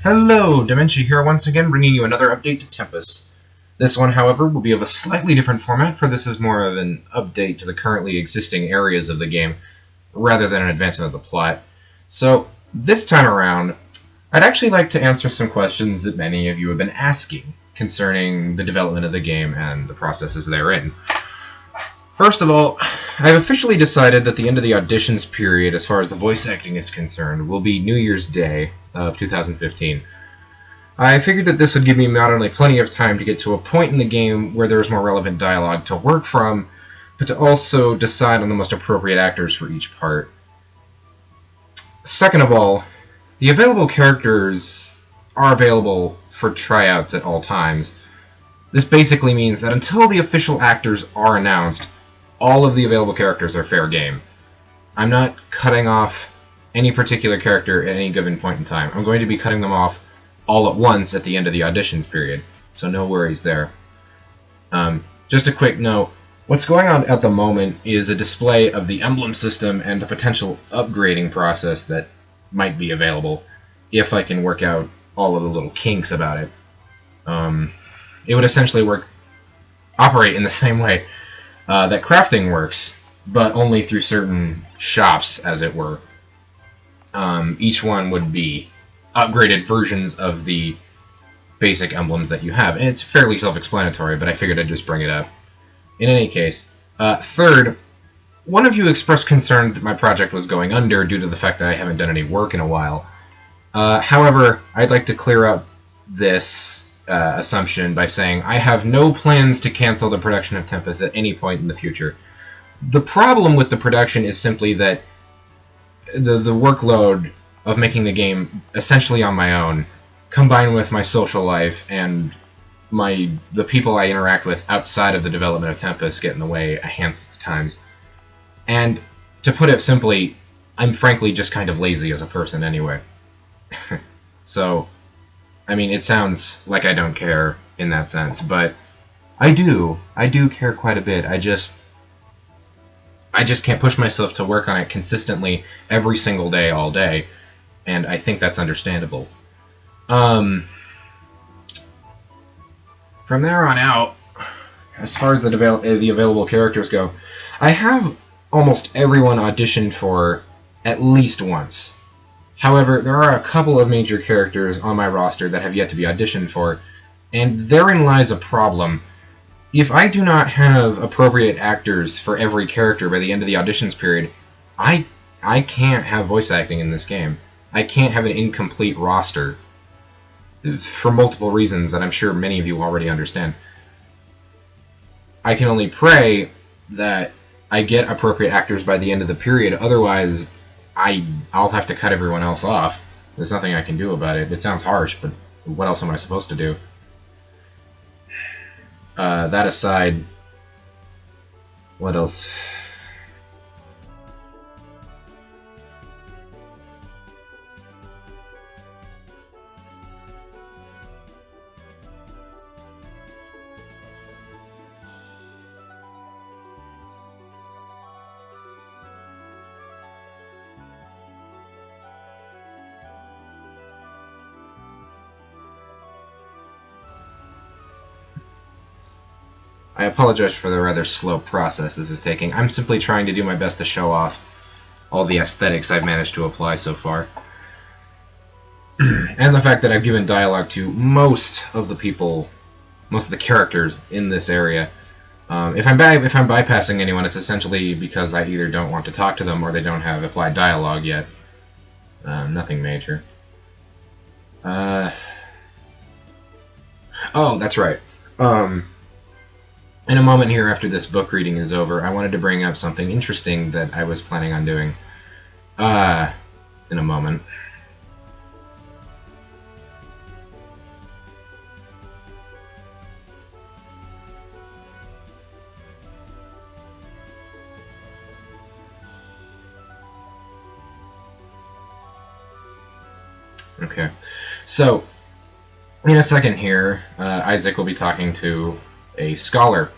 Hello, Damenshi here once again, bringing you another update to Tempus. This one, however, will be of a slightly different format, for this is more of an update to the currently existing areas of the game, rather than an advancement of the plot. So, this time around, I'd actually like to answer some questions that many of you have been asking concerning the development of the game and the processes therein. First of all, I've officially decided that the end of the auditions period, as far as the voice acting is concerned, will be New Year's Day of 2015. I figured that this would give me not only plenty of time to get to a point in the game where there is more relevant dialogue to work from, but to also decide on the most appropriate actors for each part. Second of all, the available characters are available for tryouts at all times. This basically means that until the official actors are announced, all of the available characters are fair game. I'm not cutting off any particular character at any given point in time. I'm going to be cutting them off all at once at the end of the auditions period, so no worries there. Just a quick note, what's going on at the moment is a display of the emblem system and the potential upgrading process that might be available if I can work out all of the little kinks about it. It would essentially operate in the same way that crafting works, but only through certain shops, as it were. Each one would be upgraded versions of the basic emblems that you have, and it's fairly self-explanatory, but I figured I'd just bring it up. In any case, third, one of you expressed concern that my project was going under due to the fact that I haven't done any work in a while. However, I'd like to clear up this assumption by saying I have no plans to cancel the production of Tempus at any point in the future. The problem with the production is simply that the workload of making the game essentially on my own, combined with my social life and the people I interact with outside of the development of Tempus, get in the way a handful of times. And to put it simply, I'm frankly just kind of lazy as a person anyway. So, I mean, it sounds like I don't care in that sense, but I do. I do care quite a bit. I just can't push myself to work on it consistently every single day, all day, and I think that's understandable. From there on out, as far as the available characters go, I have almost everyone auditioned for at least once. However, there are a couple of major characters on my roster that have yet to be auditioned for, and therein lies a problem. If I do not have appropriate actors for every character by the end of the auditions period, I can't have voice acting in this game. I can't have an incomplete roster. For multiple reasons that I'm sure many of you already understand. I can only pray that I get appropriate actors by the end of the period, otherwise I'll have to cut everyone else off. There's nothing I can do about it. It sounds harsh, but what else am I supposed to do? That aside, what else? I apologize for the rather slow process this is taking. I'm simply trying to do my best to show off all the aesthetics I've managed to apply so far. And the fact that I've given dialogue to most of the characters in this area. If I'm bypassing anyone, it's essentially because I either don't want to talk to them or they don't have applied dialogue yet. Nothing major. Oh, that's right. In a moment here after this book reading is over, I wanted to bring up something interesting that I was planning on doing. In a moment. Okay. So, in a second here, Isaac will be talking to a scholar.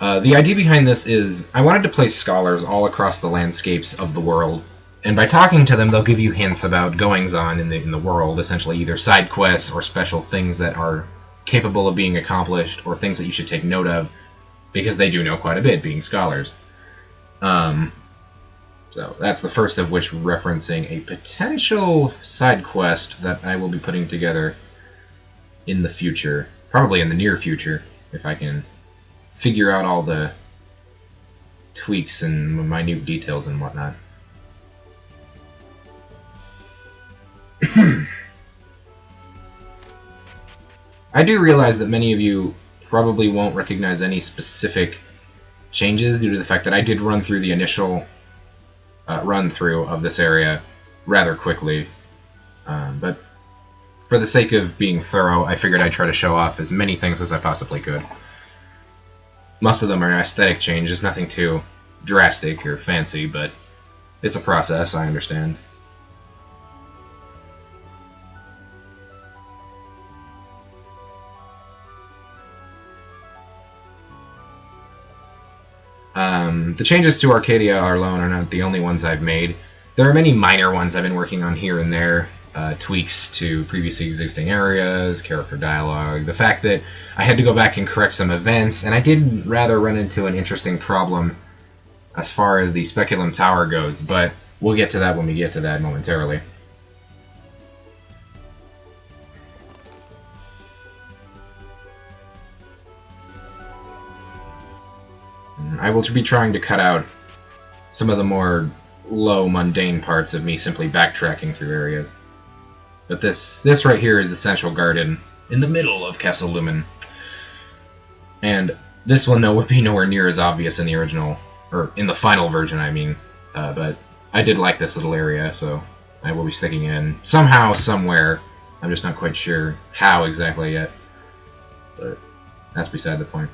The idea behind this is I wanted to place scholars all across the landscapes of the world And by talking to them, they'll give you hints about goings-on in the world, essentially either side quests or special things that are capable of being accomplished, or things that you should take note of, because they do know quite a bit, being scholars. So that's the first of which referencing a potential side quest that I will be putting together in the future. Probably in the near future, if I can figure out all the tweaks and minute details and whatnot. I do realize that many of you probably won't recognize any specific changes due to the fact that I did run through the initial run-through of this area rather quickly. But for the sake of being thorough, I figured I'd try to show off as many things as I possibly could. Most of them are aesthetic changes, nothing too drastic or fancy, but it's a process, I understand. The changes to Arcadia alone are not the only ones I've made. There are many minor ones I've been working on here and there. Tweaks to previously existing areas, character dialogue, the fact that I had to go back and correct some events, and I did rather run into an interesting problem as far as the Speculum Tower goes, but we'll get to that when we get to that momentarily. I will be trying to cut out some of the more low, mundane parts of me simply backtracking through areas. But this right here is the central garden in the middle of Castle Lumen. And this one, though, would be nowhere near as obvious in the original, or in the final version, I mean. But I did like this little area, so I will be sticking in somehow, somewhere. I'm just not quite sure how exactly yet. But that's beside the point.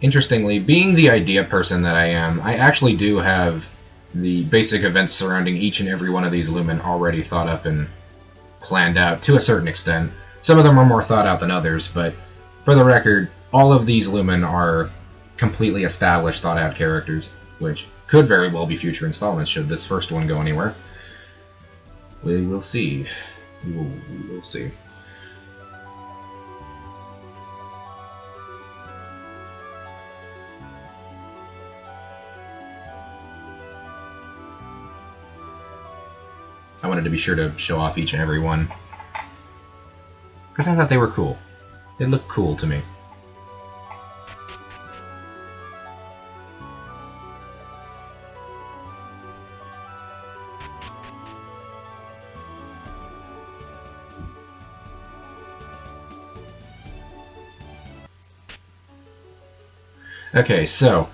Interestingly, being the idea person that I am, I actually do have the basic events surrounding each and every one of these Lumen already thought up and planned out to a certain extent. Some of them are more thought out than others, but for the record, all of these Lumen are completely established, thought out characters, which could very well be future installments should this first one go anywhere. We will see. We will see. I wanted to be sure to show off each and every one, because I thought they were cool. They looked cool to me. Okay, so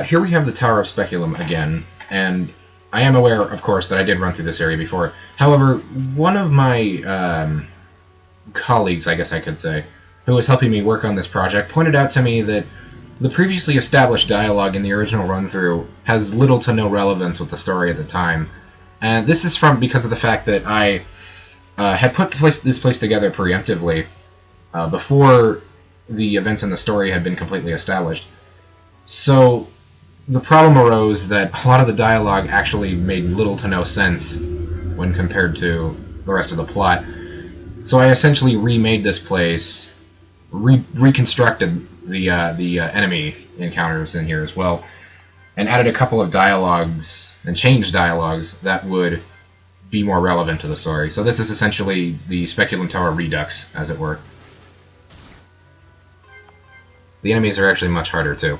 here we have the Tower of Speculum again, and I am aware, of course, that I did run through this area before. However, one of my colleagues, I guess I could say, who was helping me work on this project, pointed out to me that the previously established dialogue in the original run-through has little to no relevance with the story at the time. And this is because of the fact that I had put this place together preemptively before the events in the story had been completely established. So the problem arose that a lot of the dialogue actually made little to no sense when compared to the rest of the plot. So I essentially remade this place, reconstructed the enemy encounters in here as well, and added a couple of dialogues and changed dialogues that would be more relevant to the story. So this is essentially the Speculum Tower Redux, as it were. The enemies are actually much harder too.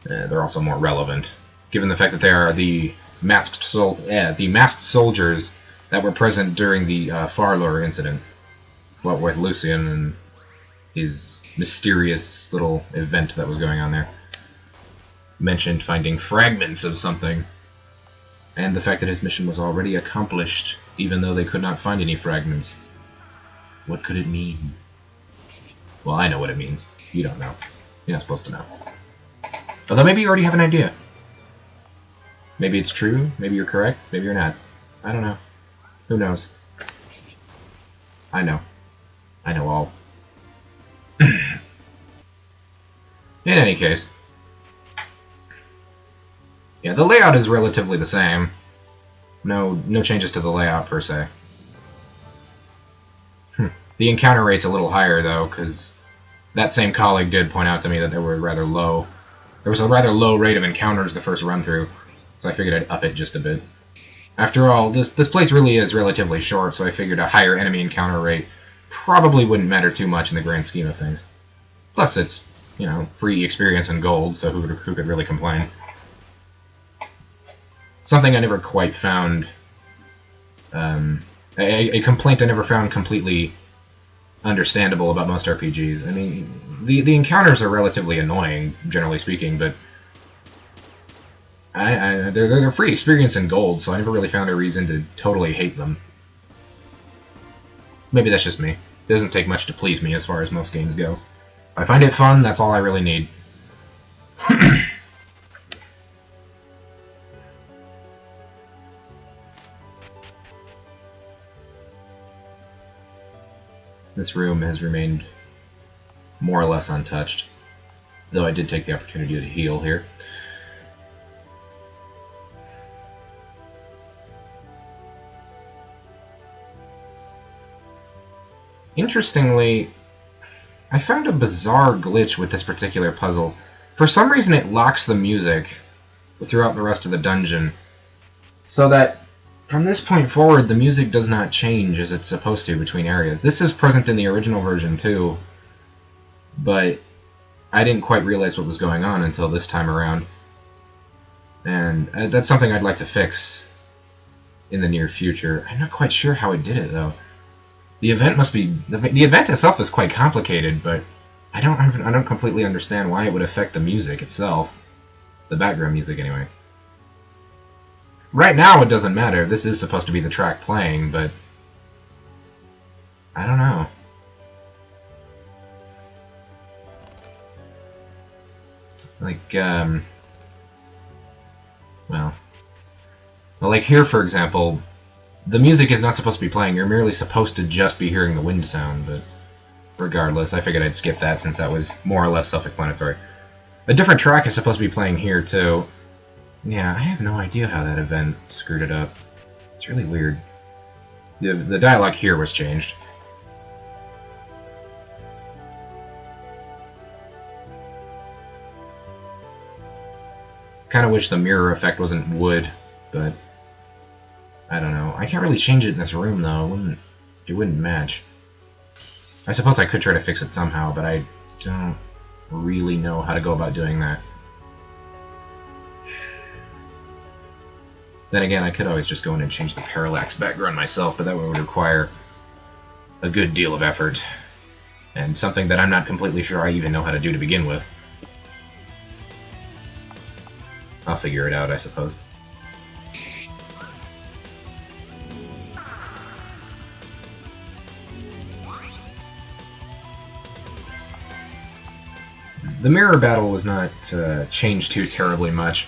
They're also more relevant, given the fact that they are the masked soldiers that were present during the Farlor incident. What with Lucian and his mysterious little event that was going on there. Mentioned finding fragments of something, and the fact that his mission was already accomplished, even though they could not find any fragments. What could it mean? Well, I know what it means. You don't know. You're not supposed to know. Although maybe you already have an idea. Maybe it's true, maybe you're correct, maybe you're not. I don't know. Who knows? I know. I know all. In any case. Yeah, the layout is relatively the same. No changes to the layout, per se. The encounter rate's a little higher, though, because that same colleague did point out to me that they were rather low. There was a rather low rate of encounters the first run-through, so I figured I'd up it just a bit. After all, this place really is relatively short, so I figured a higher enemy encounter rate probably wouldn't matter too much in the grand scheme of things. Plus, it's, you know, free experience and gold, so who could really complain? Something I never quite found... a complaint I never found completely understandable about most RPGs. I mean, the encounters are relatively annoying, generally speaking, but they're free experience and gold, so I never really found a reason to totally hate them. Maybe that's just me. It doesn't take much to please me as far as most games go. If I find it fun, that's all I really need. This room has remained more or less untouched, though I did take the opportunity to heal here. Interestingly, I found a bizarre glitch with this particular puzzle. For some reason it locks the music throughout the rest of the dungeon, so that from this point forward, the music does not change as it's supposed to between areas. This is present in the original version too, but I didn't quite realize what was going on until this time around. And that's something I'd like to fix in the near future. I'm not quite sure how it did it, though. The event must be... The event itself is quite complicated, but I don't completely understand why it would affect the music itself. The background music, anyway. Right now, it doesn't matter. This is supposed to be the track playing, but... I don't know. Like, well, like here, for example, the music is not supposed to be playing. You're merely supposed to just be hearing the wind sound, but regardless, I figured I'd skip that since that was more or less self-explanatory. A different track is supposed to be playing here, too. Yeah, I have no idea how that event screwed it up. It's really weird. The dialogue here was changed. Kind of wish the mirror effect wasn't wood, but I don't know. I can't really change it in this room, though. It wouldn't match. I suppose I could try to fix it somehow, but I don't really know how to go about doing that. Then again, I could always just go in and change the parallax background myself, but that would require a good deal of effort, and something that I'm not completely sure I even know how to do to begin with. I'll figure it out, I suppose. The mirror battle was not changed too terribly much.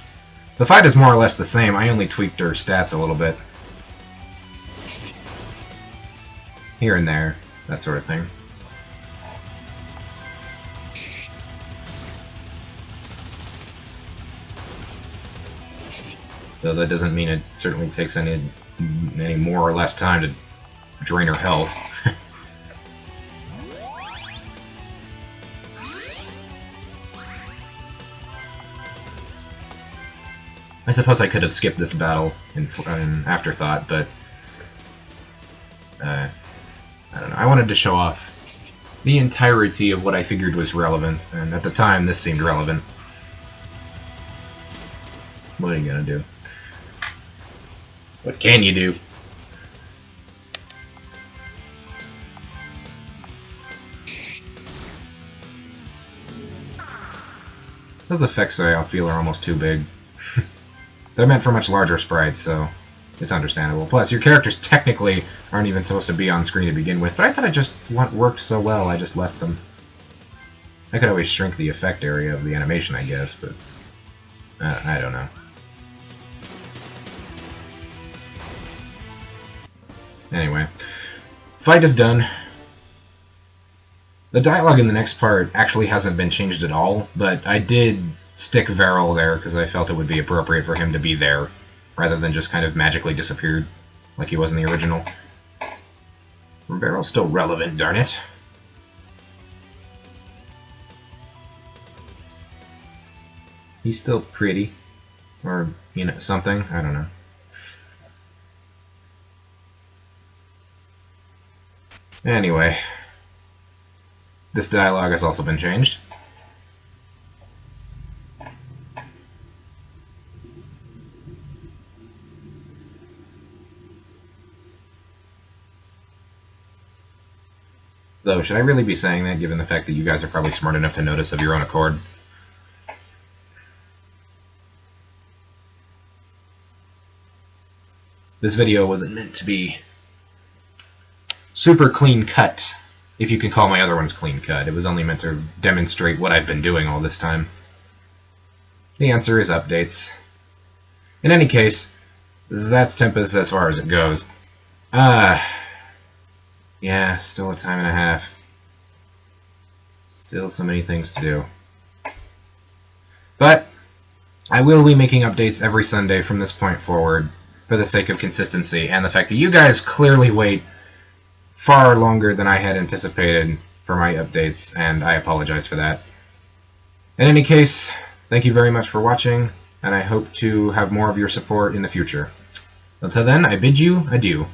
The fight is more or less the same. I only tweaked her stats a little bit. Here and there, that sort of thing. Though that doesn't mean it certainly takes any more or less time to drain her health. I suppose I could have skipped this battle in afterthought, but I don't know. I wanted to show off the entirety of what I figured was relevant, and at the time this seemed relevant. What are you gonna do? What can you do? Those effects I feel are almost too big. They're meant for much larger sprites, so it's understandable. Plus, your characters technically aren't even supposed to be on screen to begin with, but I thought it just worked so well, I just left them. I could always shrink the effect area of the animation, I guess, but I don't know. Anyway, fight is done. The dialogue in the next part actually hasn't been changed at all, but I did stick Veril there because I felt it would be appropriate for him to be there, rather than just kind of magically disappeared like he was in the original. Veril's still relevant, darn it. He's still pretty. Or, you know, something. I don't know. Anyway. This dialogue has also been changed. Though, should I really be saying that, given the fact that you guys are probably smart enough to notice of your own accord? This video wasn't meant to be super clean cut, if you can call my other ones clean cut. It was only meant to demonstrate what I've been doing all this time. The answer is updates. In any case, that's Tempus as far as it goes. Yeah, still a time and a half. Still so many things to do. But I will be making updates every Sunday from this point forward, for the sake of consistency, and the fact that you guys clearly wait far longer than I had anticipated for my updates, and I apologize for that. In any case, thank you very much for watching, and I hope to have more of your support in the future. Until then, I bid you adieu.